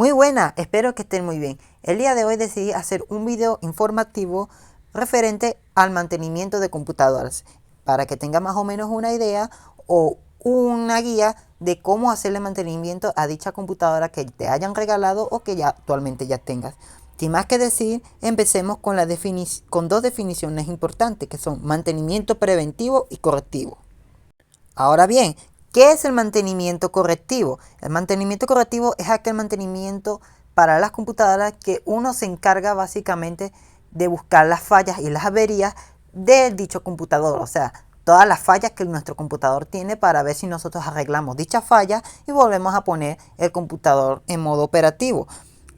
Muy buena, espero que estén muy bien. El día de hoy decidí hacer un video informativo referente al mantenimiento de computadoras para que tenga más o menos una idea o una guía de cómo hacerle mantenimiento a dicha computadora que te hayan regalado o que ya actualmente ya tengas. Sin más que decir, empecemos con con dos definiciones importantes que son mantenimiento preventivo y correctivo. Ahora bien, ¿qué es el mantenimiento correctivo? El mantenimiento correctivo es aquel mantenimiento para las computadoras que uno se encarga básicamente de buscar las fallas y las averías de dicho computador. O sea, todas las fallas que nuestro computador tiene para ver si nosotros arreglamos dichas fallas y volvemos a poner el computador en modo operativo.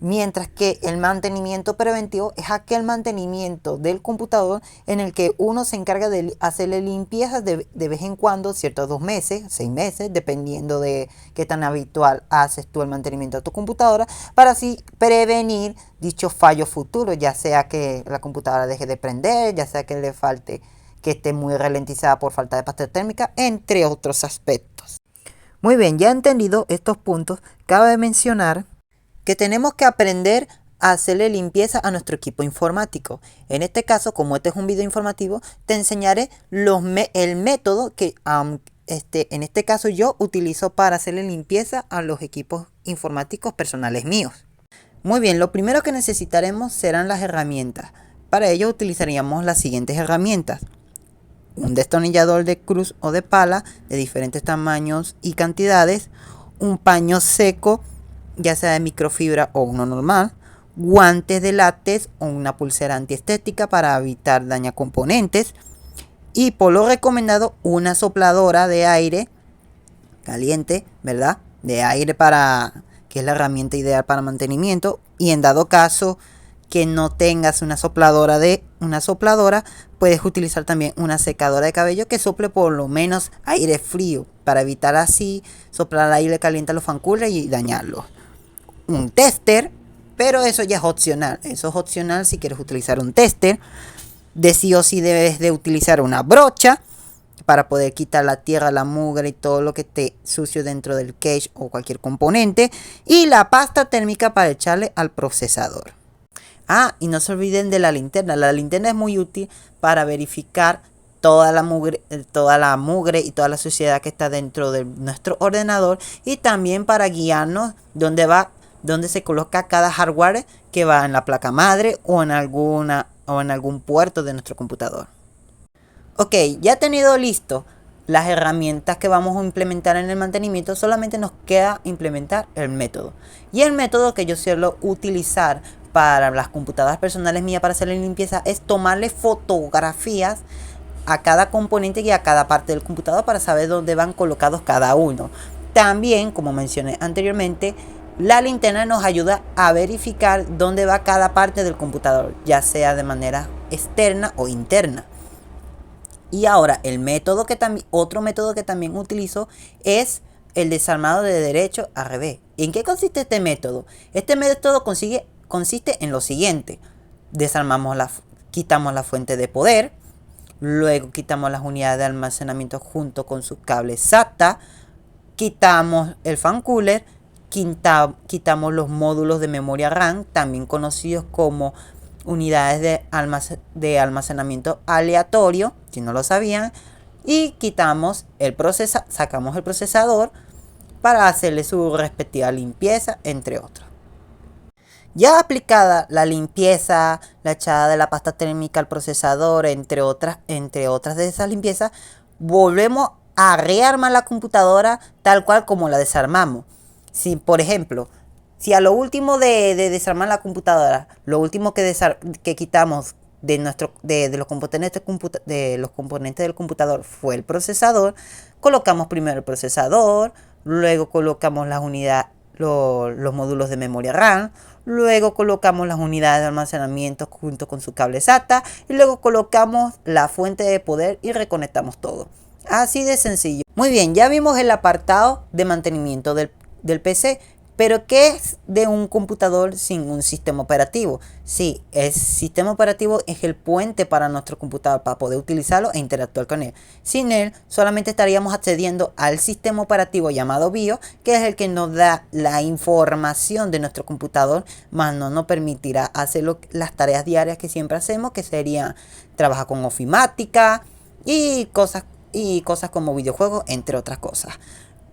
Mientras que el mantenimiento preventivo es aquel mantenimiento del computador en el que uno se encarga de hacerle limpiezas de vez en cuando, ciertos 2 meses, 6 meses, dependiendo de qué tan habitual haces tú el mantenimiento de tu computadora, para así prevenir dichos fallos futuros, ya sea que la computadora deje de prender, ya sea que le falte, que esté muy ralentizada por falta de pasta térmica, entre otros aspectos. Muy bien, ya entendido estos puntos, cabe mencionar que tenemos que aprender a hacerle limpieza a nuestro equipo informático. En este caso, como este es un video informativo, te enseñaré el método que en este caso yo utilizo para hacerle limpieza a los equipos informáticos personales míos. Muy bien, lo primero que necesitaremos serán las herramientas. Para ello utilizaríamos las siguientes herramientas: un destornillador de cruz o de pala de diferentes tamaños y cantidades, un paño seco, ya sea de microfibra o uno normal, guantes de látex o una pulsera antiestética para evitar dañar componentes, y por lo recomendado una sopladora de aire caliente, ¿verdad? De aire, que es la herramienta ideal para mantenimiento. Y en dado caso que no tengas una sopladora, puedes utilizar también una secadora de cabello que sople por lo menos aire frío para evitar así soplar aire caliente a los fan coolers y dañarlos. Un tester, pero eso ya es opcional. Eso es opcional si quieres utilizar un tester. De sí o sí debes de utilizar una brocha para poder quitar la tierra, la mugre y todo lo que esté sucio dentro del cache o cualquier componente. Y la pasta térmica para echarle al procesador. Y no se olviden de la linterna. La linterna es muy útil para verificar toda la mugre y toda la suciedad que está dentro de nuestro ordenador, y también para guiarnos dónde se coloca cada hardware que va en la placa madre o en algún puerto de nuestro computador. Ok, ya tenido listo las herramientas que vamos a implementar en el mantenimiento, solamente nos queda implementar el método. Y el método que yo suelo utilizar para las computadoras personales mías para hacer la limpieza es tomarle fotografías a cada componente y a cada parte del computador para saber dónde van colocados cada uno. También, como mencioné anteriormente, la linterna nos ayuda a verificar dónde va cada parte del computador, ya sea de manera externa o interna. Y ahora otro método que también utilizo es el desarmado de derecho a revés. ¿En qué consiste este método? Este método consiste en lo siguiente: quitamos la fuente de poder, luego quitamos las unidades de almacenamiento junto con sus cables SATA, quitamos el fan cooler, quitamos los módulos de memoria RAM, también conocidos como unidades de almacenamiento aleatorio, si no lo sabían, y sacamos el procesador para hacerle su respectiva limpieza, entre otros. Ya aplicada la limpieza, la echada de la pasta térmica al procesador, entre otras de esas limpiezas, volvemos a rearmar la computadora tal cual como la desarmamos. Si, por ejemplo, si a lo último de desarmar la computadora, lo último que quitamos de los componentes del computador fue el procesador, colocamos primero el procesador, luego colocamos las unidades, los módulos de memoria RAM, luego colocamos las unidades de almacenamiento junto con su cable SATA, y luego colocamos la fuente de poder y reconectamos todo. Así de sencillo. Muy bien, ya vimos el apartado de mantenimiento del PC. Pero ¿qué es de un computador sin un sistema operativo? Sí, el sistema operativo es el puente para nuestro computador para poder utilizarlo e interactuar con él. Sin él, solamente estaríamos accediendo al sistema operativo llamado BIOS, que es el que nos da la información de nuestro computador, más no nos permitirá hacer las tareas diarias que siempre hacemos, que serían trabajar con ofimática y cosas como videojuegos, entre otras cosas.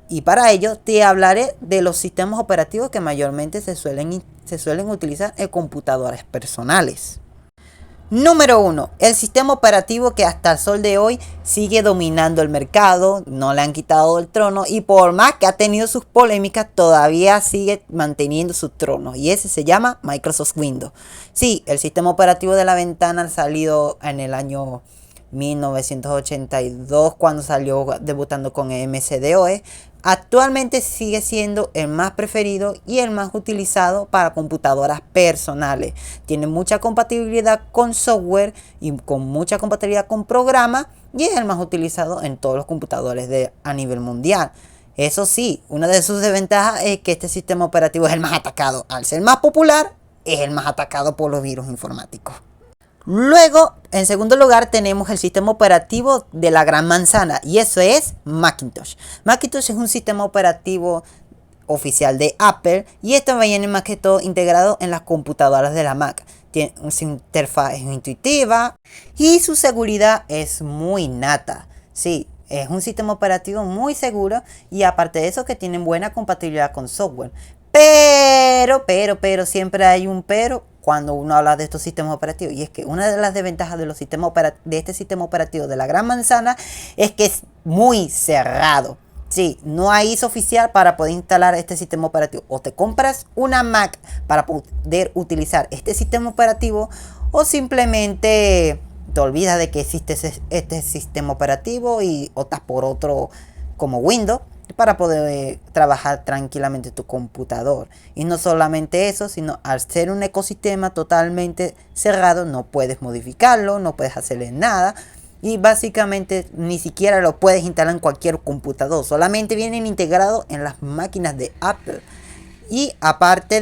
Y para ello te hablaré de los sistemas operativos que mayormente se suelen utilizar en computadores personales. Número 1. El sistema operativo que hasta el sol de hoy sigue dominando el mercado, no le han quitado el trono y por más que ha tenido sus polémicas, todavía sigue manteniendo su trono y ese se llama Microsoft Windows. Sí, el sistema operativo de la ventana ha salido en el año 1982 cuando salió debutando con MS-DOS. Actualmente sigue siendo el más preferido y el más utilizado para computadoras personales. Tiene mucha compatibilidad con software y con mucha compatibilidad con programas y es el más utilizado en todos los computadores a nivel mundial. Eso sí, una de sus desventajas es que este sistema operativo es el más atacado. Al ser más popular, es el más atacado por los virus informáticos. Luego, en segundo lugar, tenemos el sistema operativo de la gran manzana y eso es Macintosh. Macintosh es un sistema operativo oficial de Apple y esto viene más que todo integrado en las computadoras de la Mac. Tiene su interfaz intuitiva y su seguridad es muy nata. Sí, es un sistema operativo muy seguro y aparte de eso que tienen buena compatibilidad con software. Pero, siempre hay un pero cuando uno habla de estos sistemas operativos. Y es que una de las desventajas de este sistema operativo de la gran manzana es que es muy cerrado. Sí, no hay ISO oficial para poder instalar este sistema operativo. O te compras una Mac para poder utilizar este sistema operativo o simplemente te olvidas de que existe este sistema operativo y optas por otro como Windows para poder trabajar tranquilamente tu computador. Y no solamente eso, sino al ser un ecosistema totalmente cerrado, no puedes modificarlo, no puedes hacerle nada. Y básicamente ni siquiera lo puedes instalar en cualquier computador. Solamente vienen integrados en las máquinas de Apple. Y aparte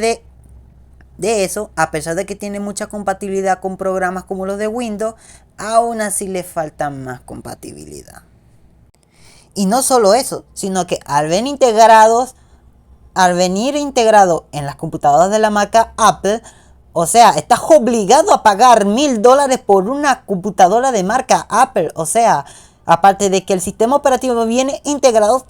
de eso, a pesar de que tiene mucha compatibilidad con programas como los de Windows, aún así le falta más compatibilidad. Y no solo eso, sino que al venir integrado en las computadoras de la marca Apple, o sea, estás obligado a pagar $1000 por una computadora de marca Apple. O sea, aparte de que el sistema operativo viene integrado,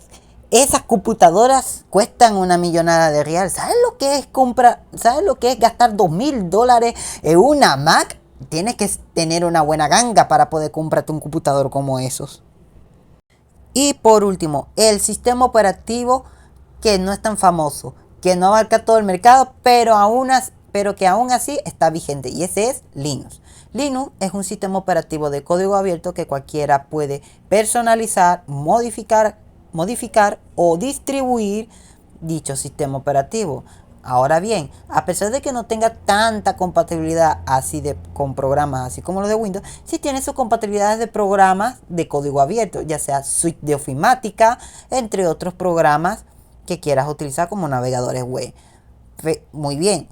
esas computadoras cuestan una millonada de real. ¿Sabes lo que es gastar $2000 en una Mac? Tienes que tener una buena ganga para poder comprarte un computador como esos. Y por último, el sistema operativo que no es tan famoso, que no abarca todo el mercado, pero que aún así está vigente, y ese es Linux. Linux es un sistema operativo de código abierto que cualquiera puede personalizar, modificar o distribuir dicho sistema operativo. Ahora bien, a pesar de que no tenga tanta compatibilidad con programas así como los de Windows, sí tiene sus compatibilidades de programas de código abierto, ya sea suite de ofimática, entre otros programas que quieras utilizar como navegadores web. Muy bien,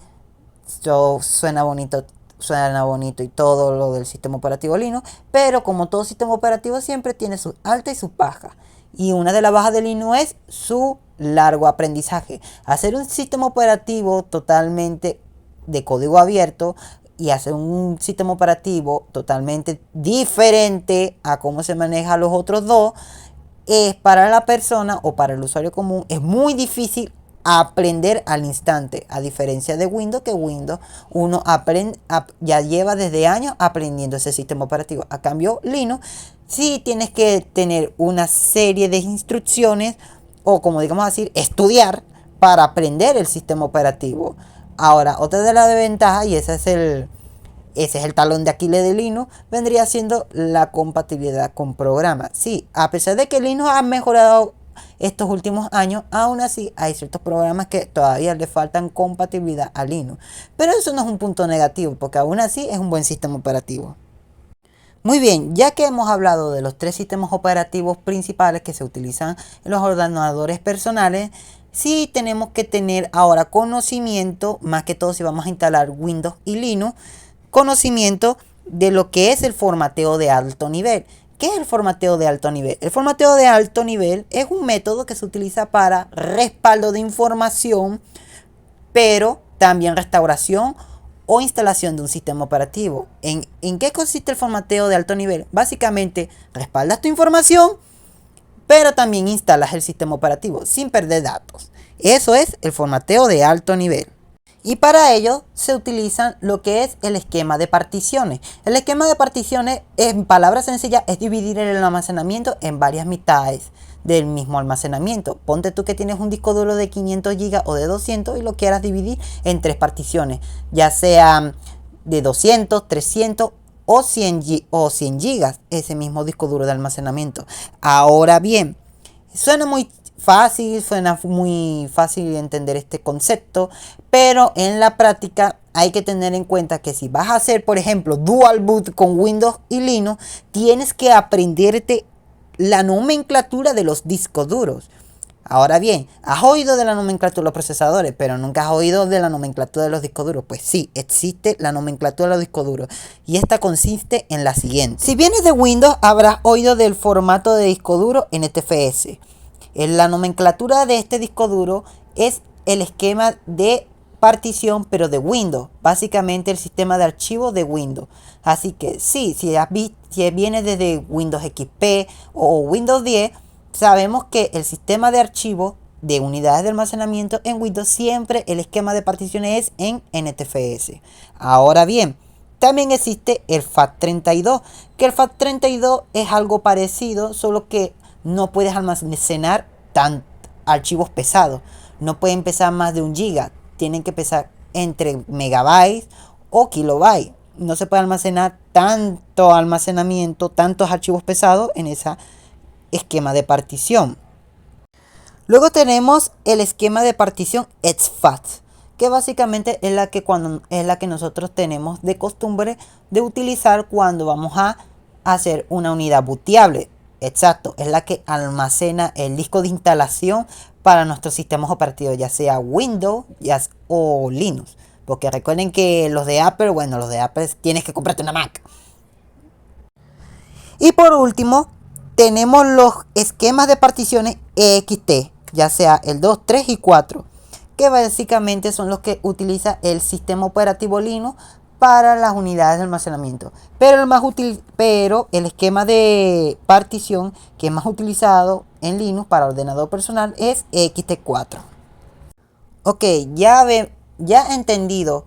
esto suena bonito y todo lo del sistema operativo Linux, pero como todo sistema operativo siempre tiene sus altas y sus bajas. Y una de las bajas de Linux es su largo aprendizaje. Hacer un sistema operativo totalmente de código abierto y hacer un sistema operativo totalmente diferente a cómo se maneja los otros dos, es para la persona o para el usuario común, es muy difícil aprender al instante, a diferencia de Windows, que Windows uno ya lleva desde años aprendiendo ese sistema operativo. A cambio, Linux sí tienes que tener una serie de instrucciones o, como digamos decir, estudiar para aprender el sistema operativo. Ahora, otra de las desventajas, y ese es el talón de Aquiles de Linux, vendría siendo la compatibilidad con programas. Sí, a pesar de que Linux ha mejorado estos últimos años, aún así hay ciertos programas que todavía le faltan compatibilidad a Linux. Pero eso no es un punto negativo, porque aún así es un buen sistema operativo. Muy bien, ya que hemos hablado de los tres sistemas operativos principales que se utilizan en los ordenadores personales, sí tenemos que tener ahora conocimiento, más que todo si vamos a instalar Windows y Linux, conocimiento de lo que es el formateo de alto nivel. ¿Qué es el formateo de alto nivel? El formateo de alto nivel es un método que se utiliza para respaldo de información, pero también restauración o instalación de un sistema operativo. ¿En qué consiste el formateo de alto nivel? Básicamente, respaldas tu información, pero también instalas el sistema operativo sin perder datos. Eso es el formateo de alto nivel. Y para ello se utiliza lo que es el esquema de particiones. El esquema de particiones, en palabras sencillas, es dividir el almacenamiento en varias mitades del mismo almacenamiento. Ponte tú que tienes un disco duro de 500 GB o de 200 y lo quieras dividir en 3 particiones, ya sea de 200, 300 o 100 GB, ese mismo disco duro de almacenamiento. Ahora bien, suena muy fácil entender este concepto, pero en la práctica hay que tener en cuenta que si vas a hacer, por ejemplo, dual boot con Windows y Linux, tienes que aprenderte la nomenclatura de los discos duros. Ahora bien, has oído de la nomenclatura de los procesadores, pero nunca has oído de la nomenclatura de los discos duros. Pues sí, existe la nomenclatura de los discos duros. Y esta consiste en la siguiente. Si vienes de Windows, habrás oído del formato de disco duro NTFS. La nomenclatura de este disco duro es el esquema de partición, pero de Windows. Básicamente el sistema de archivos de Windows. Así que sí, si vienes desde Windows XP o Windows 10, sabemos que el sistema de archivos de unidades de almacenamiento en Windows siempre el esquema de particiones es en NTFS. Ahora bien, también existe el FAT32, que el FAT32 es algo parecido, solo que no puedes almacenar archivos pesados. No pueden pesar más de 1 GB. Tienen que pesar entre megabytes o kilobytes. No se puede almacenar tanto almacenamiento, tantos archivos pesados en ese esquema de partición. Luego tenemos el esquema de partición exFAT, que básicamente es la que nosotros tenemos de costumbre de utilizar cuando vamos a hacer una unidad booteable. Exacto, es la que almacena el disco de instalación para nuestros sistemas operativos, ya sea Windows o Linux. Porque recuerden que los de Apple, tienes que comprarte una Mac. Y por último, tenemos los esquemas de particiones EXT, ya sea el 2, 3 y 4, que básicamente son los que utiliza el sistema operativo Linux para las unidades de almacenamiento. Pero el esquema de partición que es más utilizado en Linux para ordenador personal es EXT4. Ok, ya entendido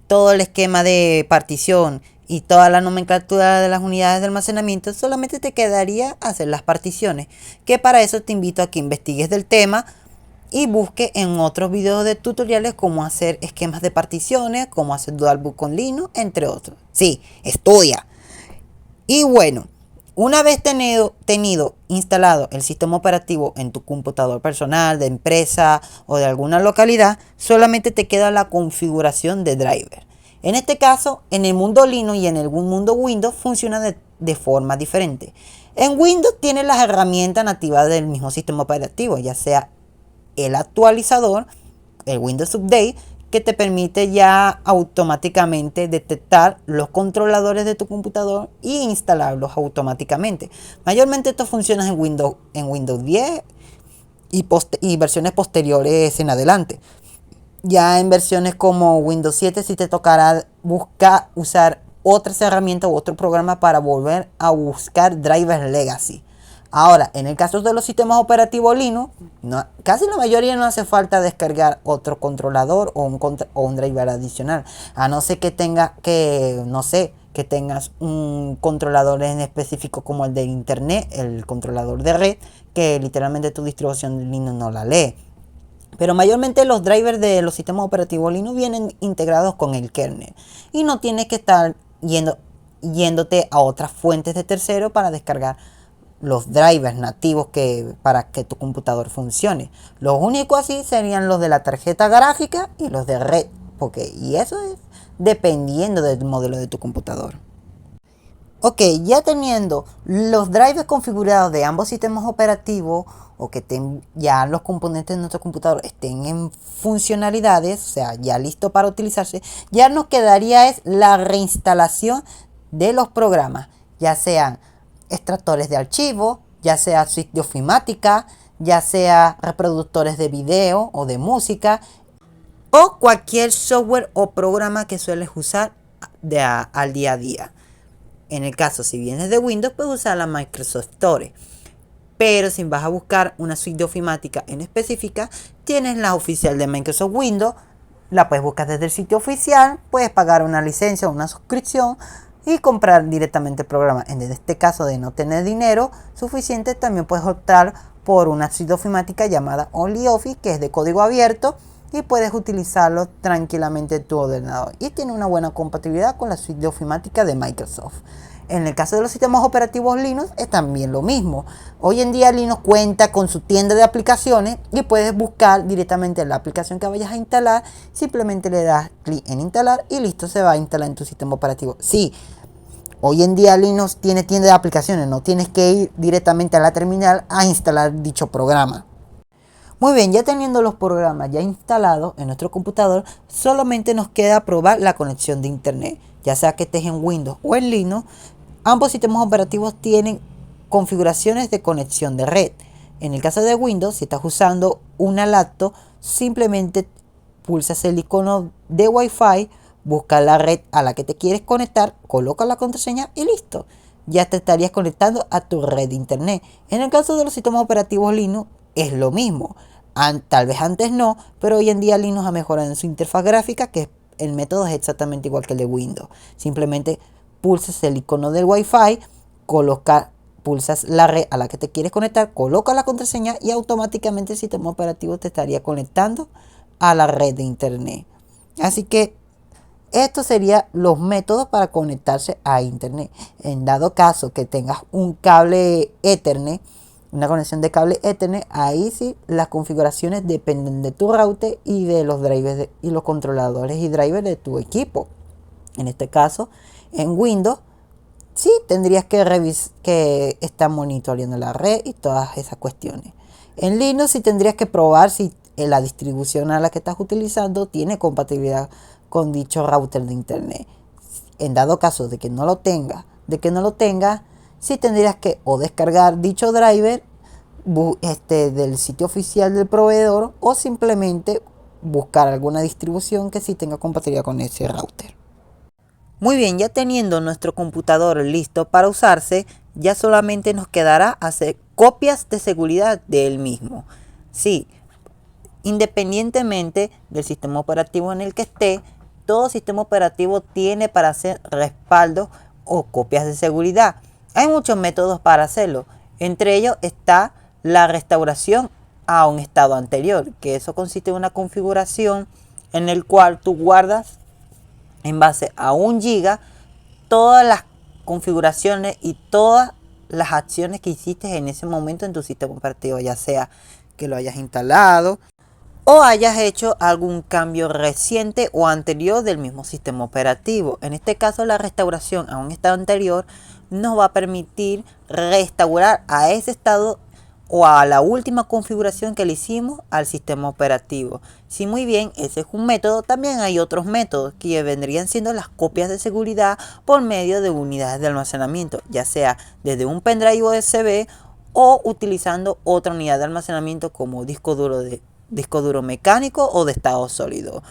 todo el esquema de partición y toda la nomenclatura de las unidades de almacenamiento, solamente te quedaría hacer las particiones, que para eso te invito a que investigues del tema y busque en otros videos de tutoriales cómo hacer esquemas de particiones, cómo hacer dual boot con Linux, entre otros. Sí, estudia. Y bueno, una vez tenido instalado el sistema operativo en tu computador personal, de empresa o de alguna localidad, solamente te queda la configuración de driver. En este caso, en el mundo Linux y en el mundo Windows funciona de forma diferente. En Windows tienes las herramientas nativas del mismo sistema operativo, ya sea el actualizador, el Windows Update, que te permite ya automáticamente detectar los controladores de tu computador e instalarlos automáticamente. Mayormente esto funciona en Windows 10 y versiones posteriores en adelante. Ya en versiones como Windows 7 sí te tocará usar otras herramientas u otro programa para volver a buscar drivers legacy. Ahora, en el caso de los sistemas operativos Linux, casi la mayoría no hace falta descargar otro controlador o un driver adicional. A no ser que tengas un controlador en específico como el de internet, el controlador de red, que literalmente tu distribución de Linux no la lee. Pero mayormente los drivers de los sistemas operativos Linux vienen integrados con el kernel. Y no tienes que estar yéndote a otras fuentes de tercero para descargar los drivers nativos para que tu computador funcione. Los únicos así serían los de la tarjeta gráfica y los de red. Y eso es dependiendo del modelo de tu computador. Ok, ya teniendo los drivers configurados de ambos sistemas operativos o que ya los componentes de nuestro computador estén en funcionalidades, o sea, ya listo para utilizarse, ya nos quedaría es la reinstalación de los programas, ya sean extractores de archivos, ya sea suite de ofimática, ya sea reproductores de video o de música, o cualquier software o programa que sueles usar al día a día. En el caso, si vienes de Windows, puedes usar la Microsoft Store. Pero si vas a buscar una suite de ofimática en específica, tienes la oficial de Microsoft Windows. La puedes buscar desde el sitio oficial. Puedes pagar una licencia o una suscripción y comprar directamente el programa. En este caso de no tener dinero suficiente, también puedes optar por una suite de ofimática llamada OnlyOffice, que es de código abierto, y puedes utilizarlo tranquilamente en tu ordenador. Y tiene una buena compatibilidad con la suite de ofimática de Microsoft. En el caso de los sistemas operativos Linux es también lo mismo. Hoy en día Linux cuenta con su tienda de aplicaciones y puedes buscar directamente la aplicación que vayas a instalar. Simplemente le das clic en instalar y listo, se va a instalar en tu sistema operativo. Sí, hoy en día Linux tiene tienda de aplicaciones, no tienes que ir directamente a la terminal a instalar dicho programa. Muy bien, ya teniendo los programas ya instalados en nuestro computador, solamente nos queda probar la conexión de internet. Ya sea que estés en Windows o en Linux, ambos sistemas operativos tienen configuraciones de conexión de red. En el caso de Windows, si estás usando una laptop, simplemente pulsas el icono de Wi-Fi, busca la red a la que te quieres conectar, coloca la contraseña y listo. Ya te estarías conectando a tu red de internet. En el caso de los sistemas operativos Linux, es lo mismo. Tal vez antes no, pero hoy en día Linux ha mejorado en su interfaz gráfica, que el método es exactamente igual que el de Windows. Simplemente pulsas el icono del Wi-Fi, pulsas la red a la que te quieres conectar, colocas la contraseña y automáticamente el sistema operativo te estaría conectando a la red de internet. Así que estos serían los métodos para conectarse a internet. En dado caso que tengas un cable Ethernet, una conexión de cable Ethernet, ahí sí las configuraciones dependen de tu router y de los drivers y los controladores y drivers de tu equipo. En este caso, en Windows, sí tendrías que revisar que está monitoreando la red y todas esas cuestiones. En Linux sí tendrías que probar si la distribución a la que estás utilizando tiene compatibilidad con dicho router de internet. En dado caso de que no lo tengas, sí tendrías que o descargar dicho driver del sitio oficial del proveedor o simplemente buscar alguna distribución que sí tenga compatibilidad con ese router. Muy bien, ya teniendo nuestro computador listo para usarse, ya solamente nos quedará hacer copias de seguridad del mismo. Sí, independientemente del sistema operativo en el que esté, todo sistema operativo tiene para hacer respaldos o copias de seguridad. Hay muchos métodos para hacerlo. Entre ellos está la restauración a un estado anterior, que eso consiste en una configuración en el cual tú guardas en base a 1 GB todas las configuraciones y todas las acciones que hiciste en ese momento en tu sistema operativo, ya sea que lo hayas instalado o hayas hecho algún cambio reciente o anterior del mismo sistema operativo. En este caso, la restauración a un estado anterior nos va a permitir restaurar a ese estado o a la última configuración que le hicimos al sistema operativo. Sí, muy bien, ese es un método. También hay otros métodos que vendrían siendo las copias de seguridad por medio de unidades de almacenamiento, ya sea desde un pendrive USB o utilizando otra unidad de almacenamiento como disco duro mecánico o de estado sólido.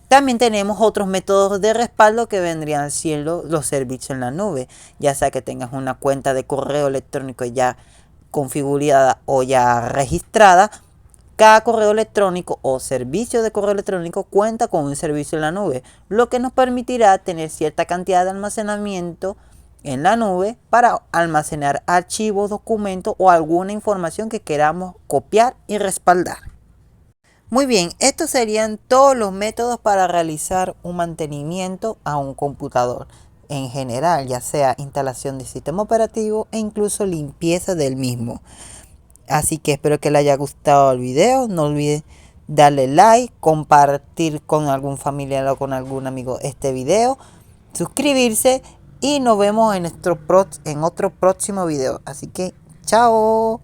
También tenemos otros métodos de respaldo que vendrían siendo los servicios en la nube, ya sea que tengas una cuenta de correo electrónico ya configurada o ya registrada. Cada correo electrónico o servicio de correo electrónico cuenta con un servicio en la nube, lo que nos permitirá tener cierta cantidad de almacenamiento en la nube para almacenar archivos, documentos o alguna información que queramos copiar y respaldar. Muy bien, estos serían todos los métodos para realizar un mantenimiento a un computador en general, ya sea instalación de sistema operativo e incluso limpieza del mismo. Así que espero que les haya gustado el video. No olviden darle like, compartir con algún familiar o con algún amigo este video, suscribirse y nos vemos en otro próximo video. Así que chao.